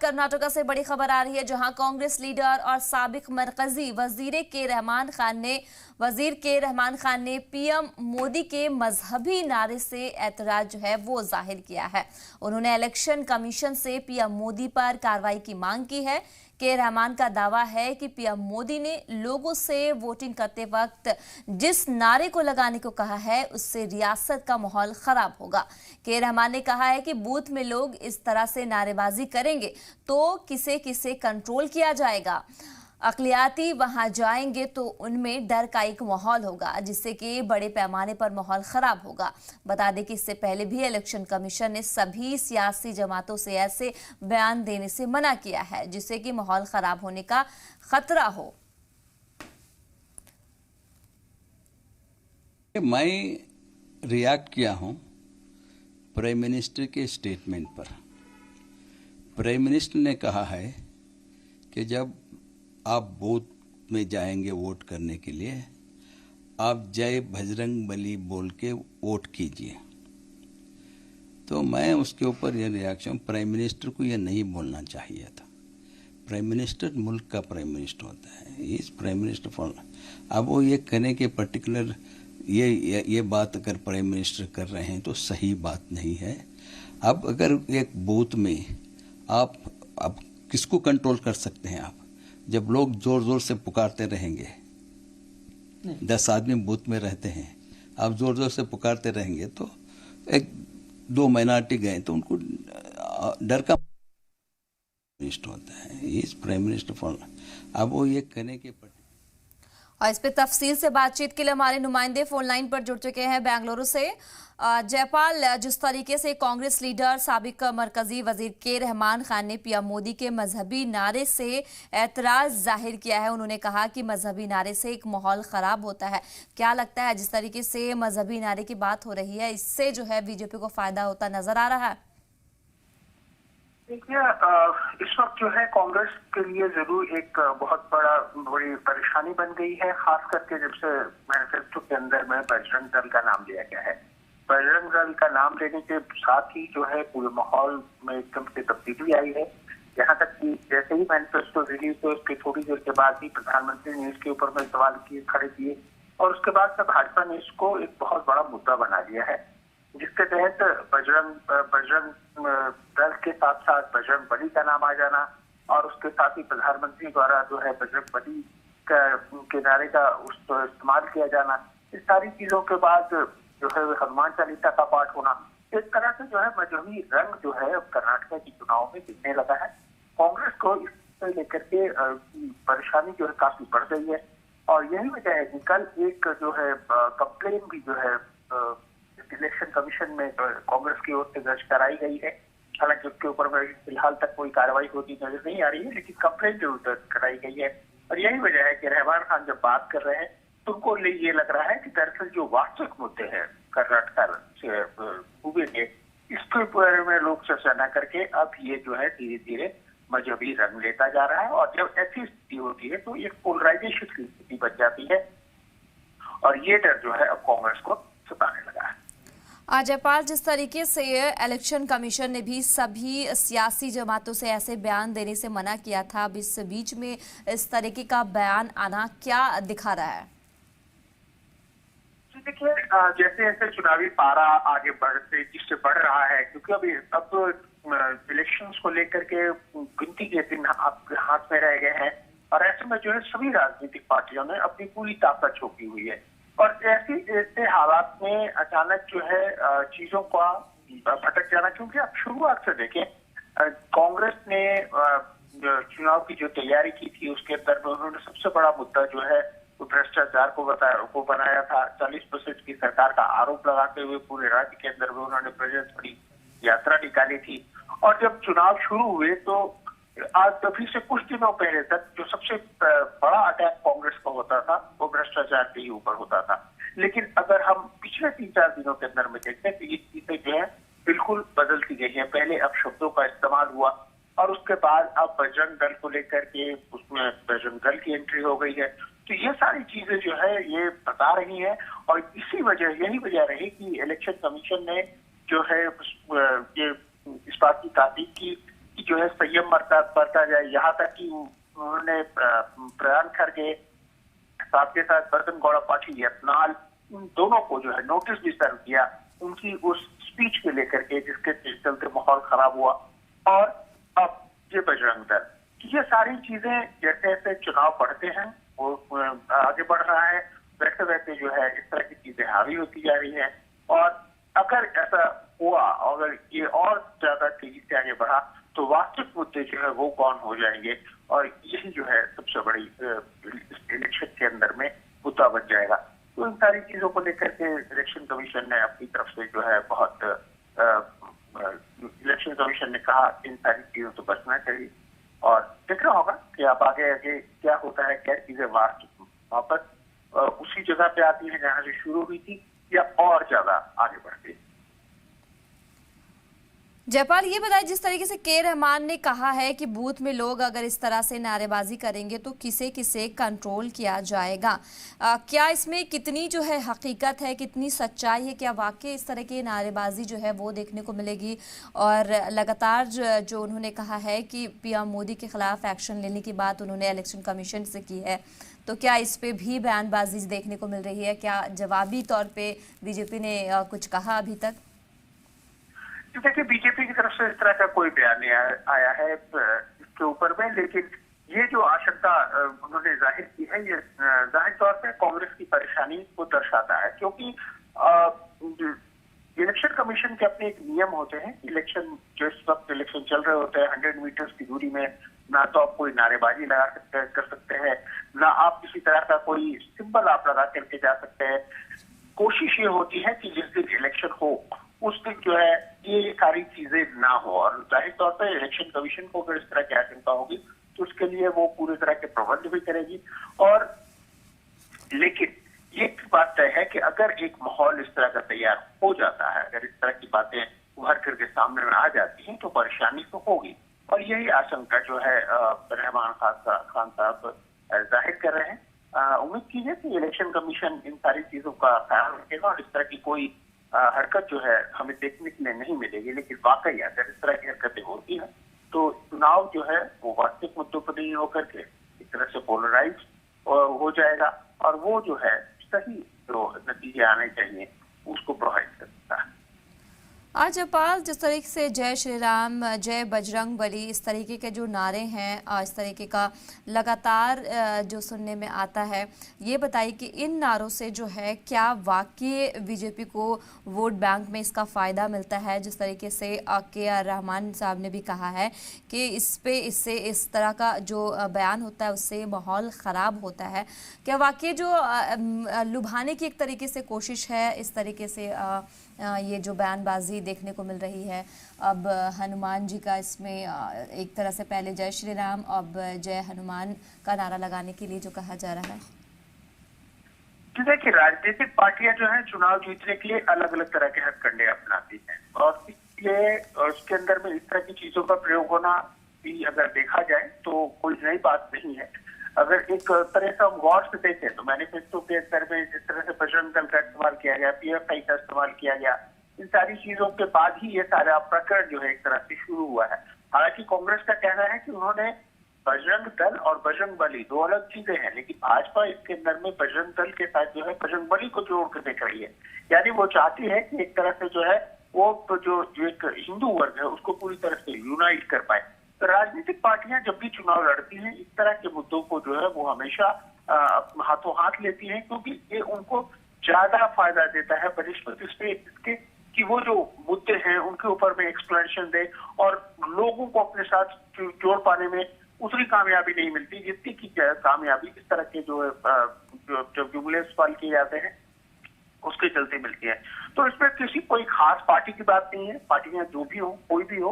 कर्नाटका से बड़ी खबर आ रही है, जहां कांग्रेस लीडर और साबिक मरकजी वजीर के रहमान खान ने पीएम मोदी के मजहबी नारे से एतराज जो है वो जाहिर किया है। उन्होंने इलेक्शन कमीशन से पीएम मोदी पर कार्रवाई की मांग की है। के रहमान का दावा है कि पीएम मोदी ने लोगों से वोटिंग करते वक्त जिस नारे को लगाने को कहा है उससे रियासत का माहौल खराब होगा। के रहमान ने कहा है कि बूथ में लोग इस तरह से नारेबाजी करेंगे तो किसे किसे कंट्रोल किया जाएगा। अकलियाती वहां जाएंगे तो उनमें डर का एक माहौल होगा, जिससे कि बड़े पैमाने पर माहौल खराब होगा। बता दें कि इससे पहले भी इलेक्शन कमीशन ने सभी सियासी जमातों से ऐसे बयान देने से मना किया है जिससे कि माहौल खराब होने का खतरा हो। मैं रिएक्ट किया हूं प्राइम मिनिस्टर के स्टेटमेंट पर। प्राइम मिनिस्टर ने कहा है कि जब आप बूथ में जाएंगे वोट करने के लिए, आप जय बजरंग बली बोल के वोट कीजिए। तो मैं उसके ऊपर यह रिएक्शन, प्राइम मिनिस्टर को यह नहीं बोलना चाहिए था। प्राइम मिनिस्टर मुल्क का प्राइम मिनिस्टर होता है, इस प्राइम मिनिस्टर फॉर। अब वो ये कहने के पर्टिकुलर ये बात अगर प्राइम मिनिस्टर कर रहे हैं तो सही बात नहीं है। अब अगर एक बूथ में आप किसको कंट्रोल कर सकते हैं आप, जब लोग जोर जोर से पुकारते रहेंगे, 10 आदमी बूथ में रहते हैं, आप जोर जोर से पुकारते रहेंगे तो एक दो माइनॉरिटी गए तो उनको डर का मिनिस्टर होता है, इस प्राइम मिनिस्टर फॉर। अब वो ये कहने के और इस पे तफसील से बातचीत के लिए हमारे नुमाइंदे फोन लाइन पर जुड़ चुके हैं बेंगलुरु से। जयपाल, जिस तरीके से कांग्रेस लीडर साबिक मरकजी वजीर के रहमान खान ने पीएम मोदी के मजहबी नारे से एतराज जाहिर किया है, उन्होंने कहा कि मजहबी नारे से एक माहौल खराब होता है। क्या लगता है जिस तरीके से मजहबी नारे की बात हो रही है, इससे जो है बीजेपी को फायदा होता नजर आ रहा है? देखिए, इस वक्त जो है कांग्रेस के लिए जरूर एक बहुत बड़ी परेशानी बन गई है, खास करके जब से मैनिफेस्टो के अंदर में बजरंग दल का नाम लिया गया है। बजरंग दल का नाम लेने के साथ ही जो है पूरे माहौल में एकदम से तब्दीली आई है। यहाँ तक कि जैसे ही मैनिफेस्टो रिलीज हुए उसके थोड़ी देर के बाद ही प्रधानमंत्री ने इसके ऊपर में सवाल खड़े किए और उसके बाद से भाजपा ने इसको एक बहुत बड़ा मुद्दा बना लिया है, जिसके तहत बजरंग दल के साथ साथ बजरंग बली का नाम आ जाना और उसके साथ ही प्रधानमंत्री द्वारा जो है बजरंग बली के नारे का इस्तेमाल किया जाना, इस सारी चीजों के बाद जो है हनुमान चालीसा का पाठ होना, इस तरह से जो है मजहबी रंग जो है कर्नाटक के चुनाव में दिखने लगा है। कांग्रेस को इससे लेकर के परेशानी जो है काफी बढ़ गई है और यही वजह है कि कल एक जो है कंप्लेन भी जो है इलेक्शन कमीशन में कांग्रेस की ओर से दर्ज कराई गई है। हालांकि उसके ऊपर फिलहाल तक कोई कार्रवाई होती नजर नहीं आ रही है, लेकिन कंप्लेन जरूर दर्ज कराई गई है। और यही वजह है कि रहमान खान जब बात कर रहे हैं तो उनको ये लग रहा है कि दरअसल जो वास्तविक मुद्दे हैं कर्नाटक सूबे के, इसके ऊपर में लोग चर्चा न करके अब ये जो है धीरे धीरे मजहबी रंग लेता जा रहा है और जब ऐसी स्थिति होती है तो एक पोलराइजेशन की स्थिति बन जाती है और ये डर जो है अब कांग्रेस को सताने लगा है। जयपाल, जिस तरीके से इलेक्शन कमीशन ने भी सभी सियासी जमातों से ऐसे बयान देने से मना किया था, अब इस बीच में इस तरीके का बयान आना क्या दिखा रहा है? देखिए, जैसे जैसे चुनावी पारा आगे तेजी से बढ़ रहा है, क्योंकि अब इलेक्शंस को लेकर के गिनती के दिन आपके हाथ में रह गए हैं और ऐसे में जो है सभी राजनीतिक पार्टियों ने अपनी पूरी ताकत झोंकी हुई है और ऐसे हालात में अचानक जो है चीजों का भटक जाना, क्योंकि आप शुरुआत से देखें कांग्रेस ने चुनाव की जो तैयारी की थी उसके अंदर में उन्होंने सबसे बड़ा मुद्दा जो है भ्रष्टाचार को बनाया था। 40% की सरकार का आरोप लगाते हुए पूरे राज्य के अंदर में उन्होंने प्रजन बड़ी यात्रा निकाली थी और जब चुनाव शुरू हुए तो आज तभी से कुछ दिनों पहले तक जो सबसे बड़ा अटैक कांग्रेस का होता था वो भ्रष्टाचार के ही ऊपर होता था। लेकिन अगर हम पिछले 3-4 दिनों के अंदर में देखते हैं तो ये चीजें जो है बिल्कुल बदलती गई है। पहले अब शब्दों का इस्तेमाल हुआ और उसके बाद अब बजरंग दल को लेकर के उसमें बजरंग दल की एंट्री हो गई है। तो ये सारी चीजें जो है ये बता रही है और यही वजह रही कि इलेक्शन कमीशन ने जो है ये इस बात की ताकीद की जो है संयम बरता जाए। यहाँ तक कि उन्होंने प्रयाण खरगे साथ के साथ बर्तन गौड़ा पाटिल यत्नाल इन दोनों को जो है नोटिस भी सर्व किया उनकी उस स्पीच के लेकर के जिसके चलते माहौल खराब हुआ। और अब ये बजरंग दल, ये सारी चीजें जैसे जैसे चुनाव बढ़ते हैं वो आगे बढ़ रहा है, वैसे वैसे जो है इस तरह की चीजें हावी होती जा रही है। और अगर ऐसा हुआ, अगर ये और ज्यादा तेजी से आगे बढ़ा तो वास्तविक मुद्दे जो है वो कौन हो जाएंगे, और यही जो है सबसे बड़ी इलेक्शन के अंदर में मुद्दा बन जाएगा। तो इन सारी चीजों को लेकर के इलेक्शन कमीशन ने अपनी तरफ से जो है बहुत इलेक्शन कमीशन ने कहा इन सारी चीजों से बचना चाहिए और देखना होगा कि अब आगे आगे क्या होता है, क्या चीजें वापस उसी जगह पे आती है जहां से शुरू हुई थी या और ज्यादा आगे बढ़ती है। जयपाल, ये बताइए, जिस तरीके से के रहमान ने कहा है कि बूथ में लोग अगर इस तरह से नारेबाजी करेंगे तो किसे किसे कंट्रोल किया जाएगा, क्या इसमें कितनी जो है हकीकत है, कितनी सच्चाई है? क्या वाकई इस तरह की नारेबाजी जो है वो देखने को मिलेगी? और लगातार जो उन्होंने कहा है कि पीएम मोदी के खिलाफ एक्शन लेने की बात उन्होंने इलेक्शन कमीशन से की है, तो क्या इस पे भी बयानबाजी देखने को मिल रही है? क्या जवाबी तौर पे बीजेपी ने कुछ कहा अभी तक? देखिए, बीजेपी की तरफ से इस तरह का कोई बयान नहीं आया है इसके ऊपर में, लेकिन ये जो आशंका उन्होंने जाहिर की है ये जाहिर तौर पे कांग्रेस की परेशानी को दर्शाता है, क्योंकि इलेक्शन कमीशन के अपने एक नियम होते हैं। इलेक्शन जो इस वक्त इलेक्शन चल रहे होते हैं 100 मीटर्स की दूरी में ना तो आप कोई नारेबाजी कर सकते हैं, ना आप किसी तरह का कोई सिंबल आप लगा करके जा सकते हैं। कोशिश ये होती है कि जिस दिन इलेक्शन हो उस दिन जो है ये सारी चीजें ना हो, और जाहिर तौर पर इलेक्शन कमीशन को अगर इस तरह की आशंका होगी तो उसके लिए वो पूरी तरह के प्रबंध भी करेगी। और लेकिन ये बात तय है कि अगर एक माहौल इस तरह का तैयार हो जाता है, अगर इस तरह की बातें उभर करके सामने में आ जाती हैं तो परेशानी तो होगी, और यही आशंका जो है रहमान खान साहब जाहिर कर रहे हैं। उम्मीद कीजिए कि इलेक्शन कमीशन इन सारी चीजों का ख्याल रखेगा और इस तरह की कोई हरकत जो है हमें देखने के लिए नहीं मिलेगी। लेकिन वाकई अगर इस तरह की हरकतें होती हैं तो चुनाव जो है वो वास्तविक मुद्दों पर नहीं होकर के एक तरह से पोलराइज हो जाएगा, और वो जो है सही जो नतीजे आने चाहिए उसको प्रोवाइड कर सकता है। आज जयपाल, जिस तरीके से जय श्री राम, जय बजरंग बली, इस तरीके के जो नारे हैं, इस तरीके का लगातार जो सुनने में आता है, ये बताइए कि इन नारों से जो है क्या वाकई बीजेपी को वोट बैंक में इसका फ़ायदा मिलता है? जिस तरीके से के रहमान साहब ने भी कहा है कि इससे इस तरह का जो बयान होता है उससे माहौल ख़राब होता है, क्या वाकई जो लुभाने की एक तरीके से कोशिश है, इस तरीके से ये जो बयानबाजी देखने को मिल रही है? अब हनुमान जी का इसमें एक तरह से पहले जय श्री राम, अब जय हनुमान का नारा लगाने के लिए जो कहा जा रहा है। देखिए, राजनीतिक पार्टियां जो है चुनाव जीतने के लिए अलग अलग तरह के हथकंडे अपनाती हैं, और इसलिए उसके अंदर में इस तरह की चीजों का प्रयोग होना भी अगर देखा जाए तो कोई नई बात नहीं है। अगर एक तरह से हम गौर से देखें तो मैनिफेस्टो के अंदर में जिस तरह से बजरंग दल का इस्तेमाल किया गया, पीएफआई का इस्तेमाल किया गया, इन सारी चीजों के बाद ही ये सारा प्रकरण जो है एक तरह से शुरू हुआ है। हालांकि कांग्रेस का कहना है कि उन्होंने बजरंग दल और बजरंग बली दो अलग चीजें हैं, लेकिन भाजपा इसके अंदर में बजरंग दल के साथ जो है बजरंग बली को जोड़ कर देख रही है। यानी वो चाहती है कि एक तरह से जो है वो जो एक हिंदू वर्ग है उसको पूरी तरह से यूनाइट कर पाए। तो राजनीतिक पार्टियां जब भी चुनाव लड़ती हैं इस तरह के मुद्दों को जो है वो हमेशा हाथों हाथ लेती हैं, क्योंकि ये उनको ज्यादा फायदा देता है बनिस्बत इसके कि वो जो मुद्दे हैं उनके ऊपर में एक्सप्लेनेशन दे, और लोगों को अपने साथ जोड़ पाने में उतनी कामयाबी नहीं मिलती जितनी की कामयाबी इस तरह के जो जब जुमले इस्तेमाल किए जाते हैं उसके चलते मिलती है। तो इसमें किसी कोई खास पार्टी की बात नहीं है, पार्टियां जो भी हो, कोई भी हो,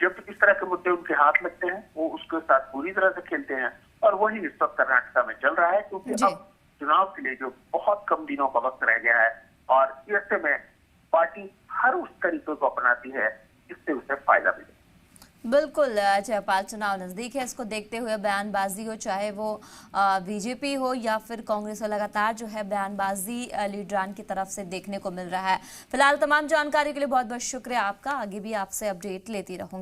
जब इस तरह के मुद्दे उनके हाथ लगते हैं वो उसके साथ पूरी तरह से खेलते हैं, और वही इस वक्त कर्नाटक में चल रहा है, क्योंकि अब चुनाव के लिए जो बहुत कम दिनों का वक्त रह गया है, और ऐसे में पार्टी हर उस तरीके को अपनाती है जिससे उसे फायदा मिले। बिल्कुल जयपाल, चुनाव नजदीक है, इसको देखते हुए बयानबाजी हो, चाहे वो बीजेपी हो या फिर कांग्रेस हो, लगातार जो है बयानबाजी लीडरान की तरफ से देखने को मिल रहा है। फिलहाल तमाम जानकारी के लिए बहुत बहुत शुक्रिया आपका, आगे भी आपसे अपडेट लेती रहूंगी।